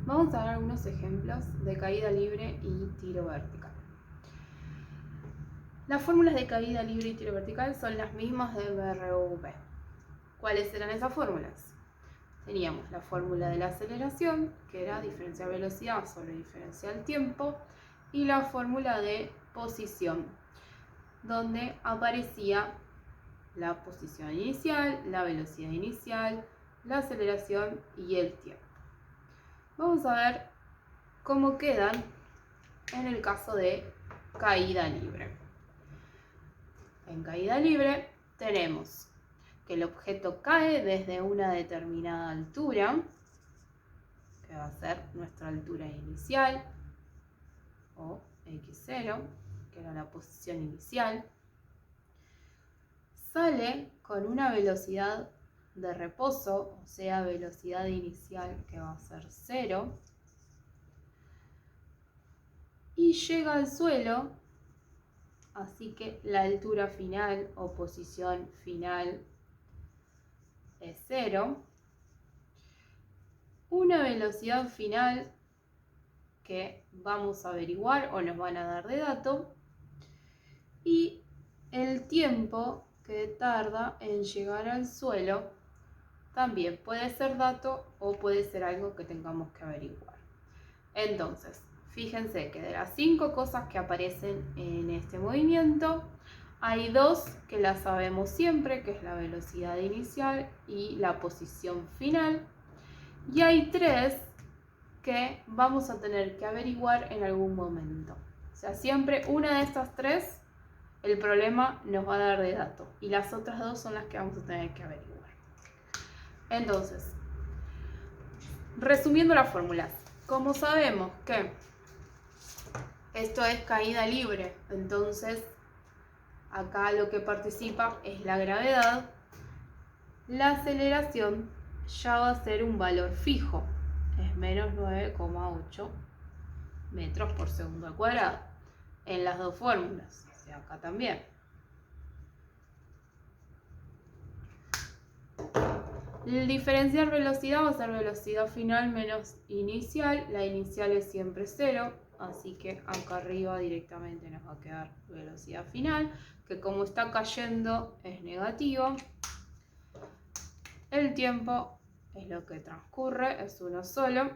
Vamos a ver algunos ejemplos de caída libre y tiro vertical. Las fórmulas de caída libre y tiro vertical son las mismas de BRV. ¿Cuáles eran esas fórmulas? Teníamos la fórmula de la aceleración, que era diferencial velocidad sobre diferencial tiempo, y la fórmula de posición, donde aparecía la posición inicial, la velocidad inicial, la aceleración y el tiempo. Vamos a ver cómo quedan en el caso de caída libre. En caída libre tenemos que el objeto cae desde una determinada altura, que va a ser nuestra altura inicial, o x0, que era la posición inicial. Sale con una velocidad de reposo, o sea, velocidad inicial que va a ser 0, y llega al suelo, así que la altura final o posición final es 0. Una velocidad final que vamos a averiguar o nos van a dar de dato, y el tiempo que tarda en llegar al suelo también puede ser dato o puede ser algo que tengamos que averiguar. Entonces, fíjense que de las 5 cosas que aparecen en este movimiento, hay 2 que las sabemos siempre, que es la velocidad inicial y la posición final, y hay 3 que vamos a tener que averiguar en algún momento. O sea, siempre una de estas 3, el problema nos va a dar de dato, y las otras 2 son las que vamos a tener que averiguar. Entonces, resumiendo las fórmulas, como sabemos que esto es caída libre, entonces acá lo que participa es la gravedad, la aceleración ya va a ser un valor fijo, es menos 9,8 metros por segundo al cuadrado, en las 2 fórmulas, o sea, acá también. El diferencial velocidad va a ser velocidad final menos inicial, la inicial es siempre 0, así que acá arriba directamente nos va a quedar velocidad final, que como está cayendo es negativo. El tiempo es lo que transcurre, es uno solo.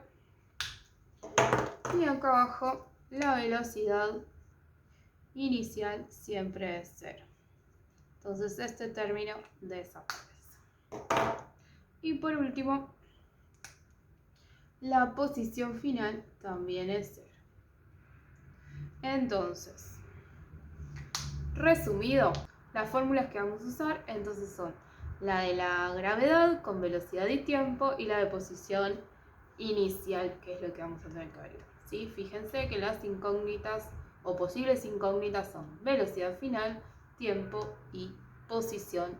Y acá abajo la velocidad inicial siempre es 0. Entonces este término desaparece. Y por último, la posición final también es 0. Entonces, resumido, las fórmulas que vamos a usar entonces son la de la gravedad con velocidad y tiempo y la de posición inicial, que es lo que vamos a tener que averiguar. ¿Sí? Fíjense que las incógnitas o posibles incógnitas son velocidad final, tiempo y posición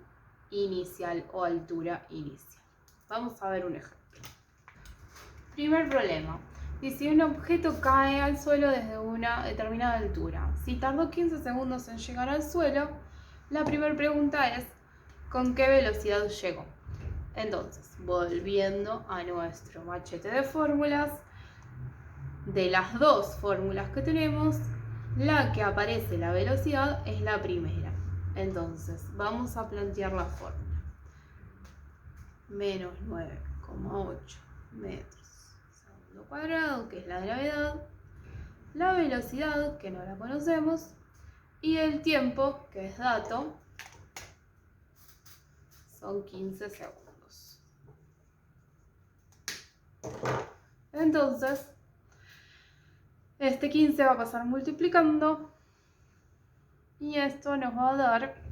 inicial o altura inicial. Vamos a ver un ejemplo. Primer problema. Y si un objeto cae al suelo desde una determinada altura, si tardó 15 segundos en llegar al suelo, la primera pregunta es ¿con qué velocidad llegó? Entonces, volviendo a nuestro machete de fórmulas, de las 2 fórmulas que tenemos, la que aparece la velocidad es la primera. Entonces, vamos a plantear la fórmula. Menos 9,8 metros segundo cuadrado, que es la gravedad, la velocidad, que no la conocemos, y el tiempo, que es dato, son 15 segundos. Entonces, este 15 va a pasar multiplicando y esto nos va a dar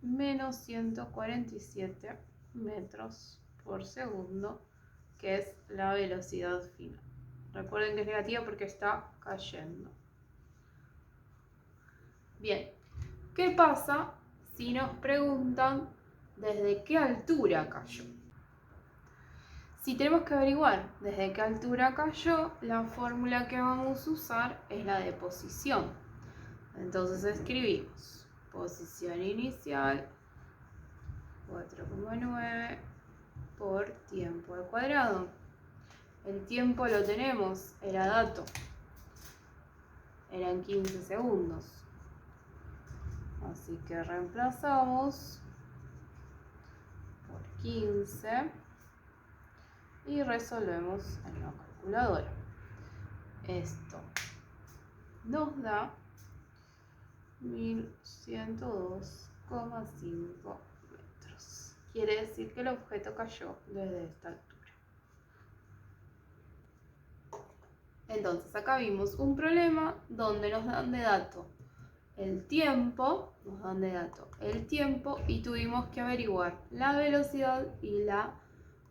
menos 147 metros por segundo, que es la velocidad final. Recuerden que es negativa porque está cayendo. Bien, ¿qué pasa si nos preguntan desde qué altura cayó? Si tenemos que averiguar desde qué altura cayó, la fórmula que vamos a usar es la de posición. Entonces escribimos posición inicial 4,9 por tiempo al cuadrado. El tiempo lo tenemos, era dato. Eran 15 segundos. Así que reemplazamos por 15 y resolvemos en la calculadora. Esto nos da 1102,5 metros. Quiere decir que el objeto cayó desde esta altura. Entonces acá vimos un problema donde nos dan de dato el tiempo, y tuvimos que averiguar la velocidad y la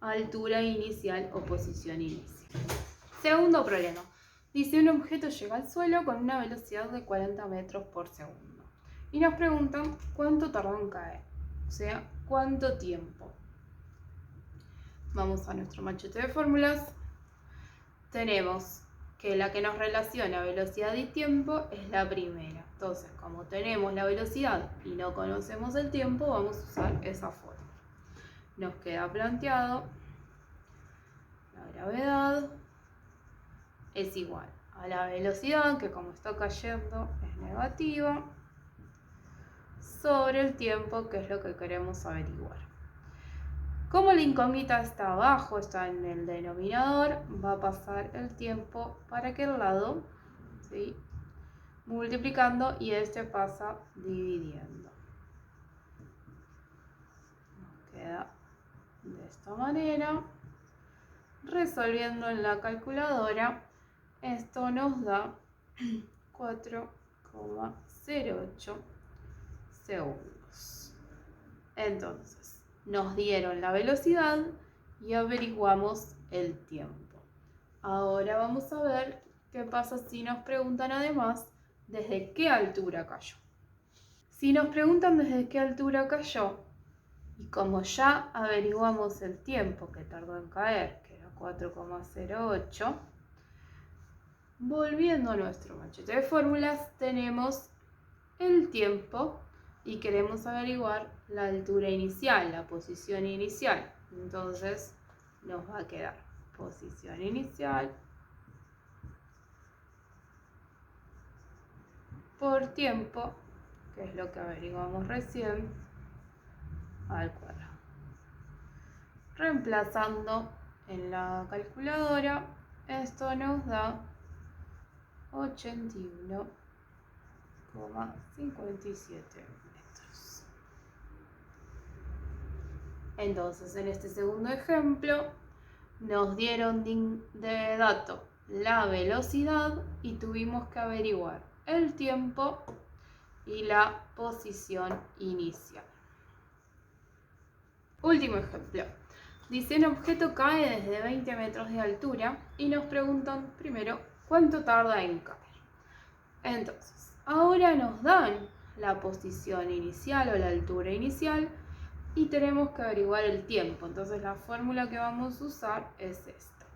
altura inicial o posición inicial. Segundo problema. Dice, un objeto llega al suelo con una velocidad de 40 metros por segundo. Y nos preguntan cuánto tardó en caer. O sea, cuánto tiempo. Vamos a nuestro machete de fórmulas. Tenemos que la que nos relaciona velocidad y tiempo es la primera. Entonces, como tenemos la velocidad y no conocemos el tiempo, vamos a usar esa fórmula. Nos queda planteado la gravedad es igual a la velocidad, que como está cayendo es negativa, sobre el tiempo, que es lo que queremos averiguar. Como la incógnita está abajo, está en el denominador, va a pasar el tiempo para aquel lado, ¿sí? Multiplicando, y este pasa dividiendo. Nos queda de esta manera. Resolviendo en la calculadora, esto nos da 4,08 segundos. Entonces, nos dieron la velocidad y averiguamos el tiempo. Ahora vamos a ver qué pasa si nos preguntan además desde qué altura cayó. Si nos preguntan desde qué altura cayó, y como ya averiguamos el tiempo que tardó en caer, que era 4,08, volviendo a nuestro machete de fórmulas, tenemos el tiempo y queremos averiguar la altura inicial, la posición inicial. Entonces nos va a quedar posición inicial por tiempo, que es lo que averiguamos recién, al cuadrado. Reemplazando en la calculadora, esto nos da 81,57 metros. Entonces, en este segundo ejemplo, nos dieron de dato la velocidad y tuvimos que averiguar el tiempo y la posición inicial. Último ejemplo. Dice, un objeto cae desde 20 metros de altura y nos preguntan primero cuánto tarda en caer. Entonces, ahora nos dan la posición inicial o la altura inicial y tenemos que averiguar el tiempo. Entonces, la fórmula que vamos a usar es esta.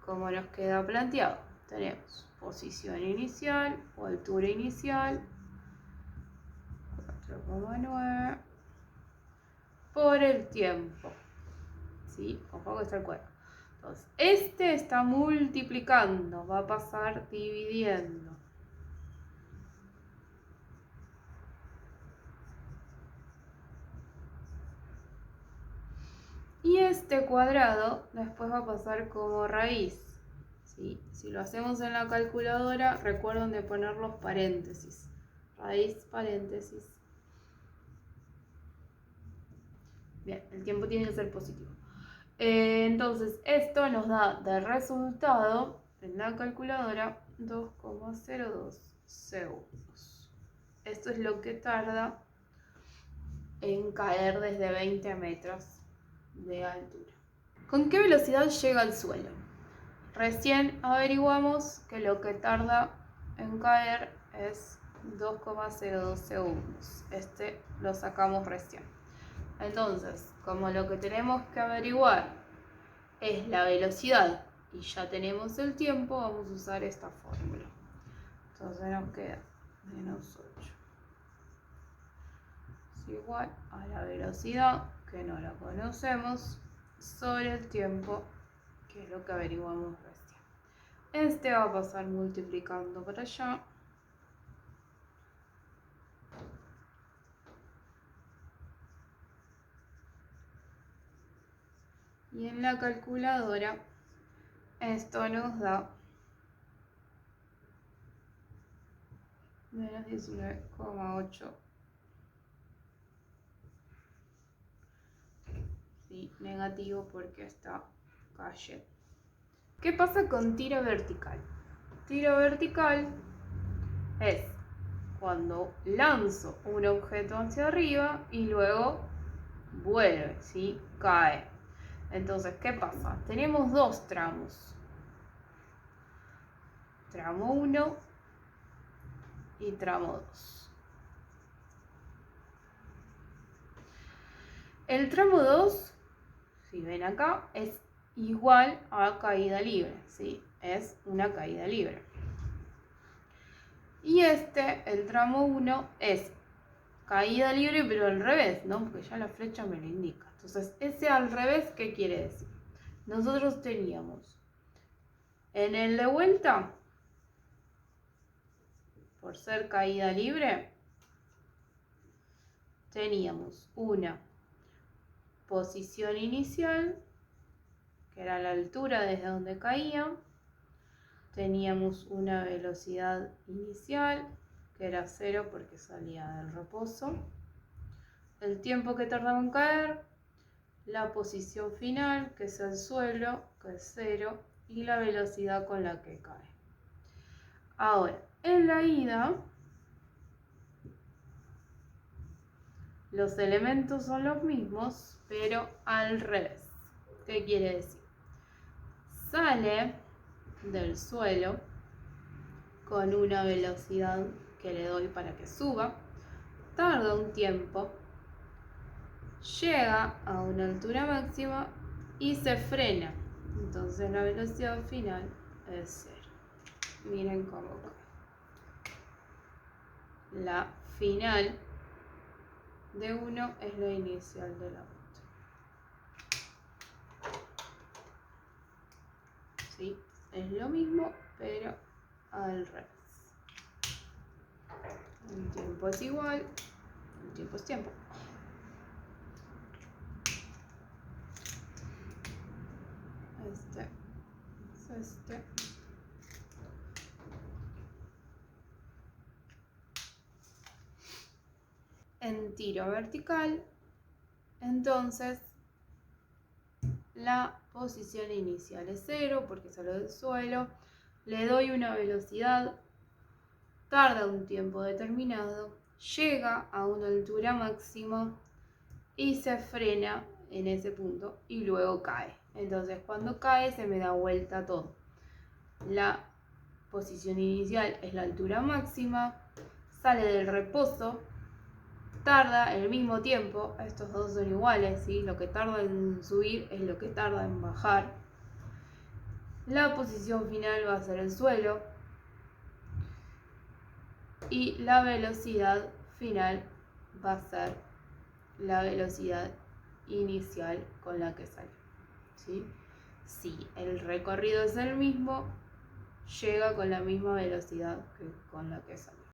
Como nos queda planteado, tenemos posición inicial o altura inicial, 4,9 por el tiempo. ¿Sí? Ojo que está el cuadrado. Entonces, este está multiplicando, va a pasar dividiendo. Y este cuadrado después va a pasar como raíz. ¿Sí? Si lo hacemos en la calculadora, recuerden de poner los paréntesis. Raíz, paréntesis. Bien, el tiempo tiene que ser positivo. Entonces, esto nos da de resultado en la calculadora 2,02 segundos. Esto es lo que tarda en caer desde 20 metros de altura. ¿Con qué velocidad llega al suelo? Recién averiguamos que lo que tarda en caer es 2,02 segundos. Este lo sacamos recién. Entonces, como lo que tenemos que averiguar es la velocidad y ya tenemos el tiempo, vamos a usar esta fórmula. Entonces nos queda menos 8 es igual a la velocidad, que no la conocemos, sobre el tiempo, que es lo que averiguamos recién. Este va a pasar multiplicando para allá. Y en la calculadora esto nos da menos 19,8. Sí, negativo porque está cayendo. ¿Qué pasa con tiro vertical? Tiro vertical es cuando lanzo un objeto hacia arriba y luego vuelve, ¿sí? Cae. Entonces, ¿qué pasa? Tenemos dos tramos. Tramo 1 y tramo 2. El tramo 2, si ven acá, es igual a caída libre, ¿sí? Es una caída libre. Y el tramo 1, es caída libre, pero al revés, ¿no? Porque ya la flecha me lo indica. Entonces, ese al revés, ¿qué quiere decir? Nosotros teníamos en el de vuelta, por ser caída libre, teníamos una posición inicial, que era la altura desde donde caía. Teníamos una velocidad inicial, que era 0 porque salía del reposo. El tiempo que tardaba en caer, la posición final, que es el suelo, que es 0, y la velocidad con la que cae. Ahora, en la ida, los elementos son los mismos, pero al revés. ¿Qué quiere decir? Sale del suelo con una velocidad que le doy para que suba, tarda un tiempo, llega a una altura máxima y se frena. Entonces la velocidad final es 0. Miren cómo cae. La final de uno es la inicial de la otra. ¿Sí? Es lo mismo, pero al revés. El tiempo es igual, el tiempo es tiempo. Este es este. En tiro vertical, entonces la posición inicial es 0 porque salió del suelo, le doy una velocidad, tarda un tiempo determinado, llega a una altura máxima y se frena en ese punto y luego cae. Entonces cuando cae se me da vuelta todo. La posición inicial es la altura máxima, sale del reposo, tarda el mismo tiempo, estos dos son iguales, ¿sí? Lo que tarda en subir es lo que tarda en bajar. La posición final va a ser el suelo y la velocidad final va a ser la velocidad inicial con la que salió, ¿sí? Si el recorrido es el mismo, llega con la misma velocidad que con la que salió.